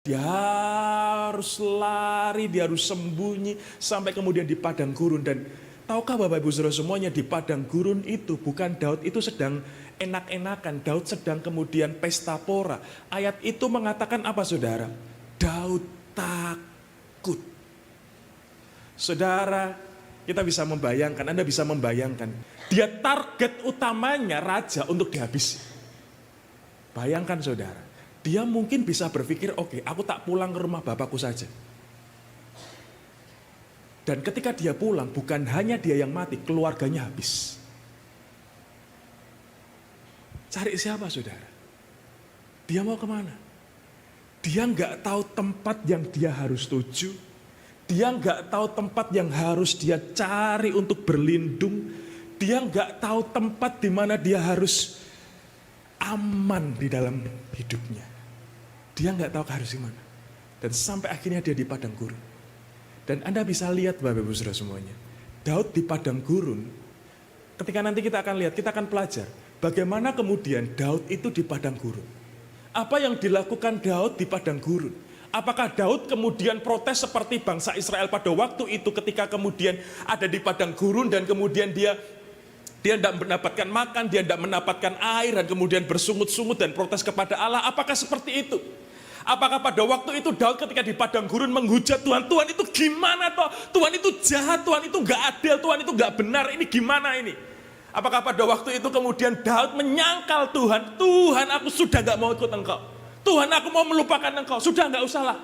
Dia harus lari, dia harus sembunyi sampai kemudian di padang gurun. Dan tahukah Bapak Ibu Saudara semuanya, di padang gurun itu bukan Daud itu sedang enak-enakan, Daud sedang kemudian pesta pora. Ayat itu mengatakan apa saudara? Daud takut. Saudara, kita bisa membayangkan, Anda bisa membayangkan, dia target utamanya raja untuk dihabisi. Bayangkan saudara, dia mungkin bisa berpikir, oke, aku tak pulang ke rumah bapakku saja. Dan ketika dia pulang, bukan hanya dia yang mati, keluarganya habis. Cari siapa saudara? Dia mau kemana? Dia nggak tahu tempat yang dia harus tuju. Dia nggak tahu tempat yang harus dia cari untuk berlindung. Dia nggak tahu tempat di mana dia harus aman di dalam hidupnya. Dia nggak tahu harus gimana. Dan sampai akhirnya dia di padang gurun. Dan Anda bisa lihat Bapak Ibu Saudara semuanya. Daud di padang gurun. Ketika nanti kita akan lihat, kita akan pelajar. Bagaimana kemudian Daud itu di padang gurun. Apa yang dilakukan Daud di padang gurun. Apakah Daud kemudian protes seperti bangsa Israel pada waktu itu ketika kemudian ada di padang gurun dan kemudian dia tidak mendapatkan makan, dia tidak mendapatkan air dan kemudian bersungut-sungut dan protes kepada Allah. Apakah seperti itu? Apakah pada waktu itu Daud ketika di padang gurun menghujat Tuhan, Tuhan itu gimana toh? Tuhan itu jahat, Tuhan itu gak adil, Tuhan itu gak benar, ini gimana ini? Apakah pada waktu itu kemudian Daud menyangkal Tuhan, Tuhan aku sudah gak mau ikut engkau. Tuhan aku mau melupakan engkau, sudah gak usahlah.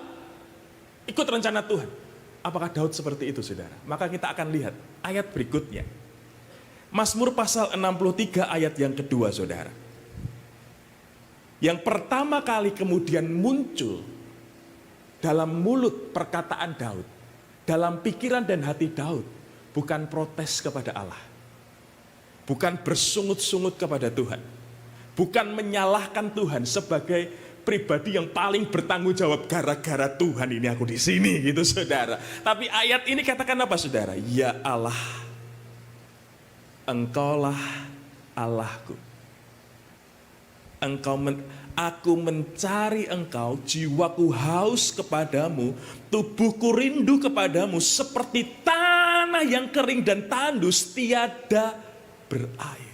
Ikut rencana Tuhan. Apakah Daud seperti itu saudara? Maka kita akan lihat ayat berikutnya. Mazmur pasal 63 ayat yang kedua saudara. Yang pertama kali kemudian muncul dalam mulut perkataan Daud, dalam pikiran dan hati Daud, bukan protes kepada Allah, bukan bersungut-sungut kepada Tuhan, bukan menyalahkan Tuhan sebagai pribadi yang paling bertanggung jawab gara-gara Tuhan ini aku di sini gitu saudara. Tapi ayat ini katakan apa saudara? Ya Allah, Engkaulah Allahku. Aku mencari engkau, jiwaku haus kepadamu, tubuhku rindu kepadamu seperti tanah yang kering dan tandus tiada berair.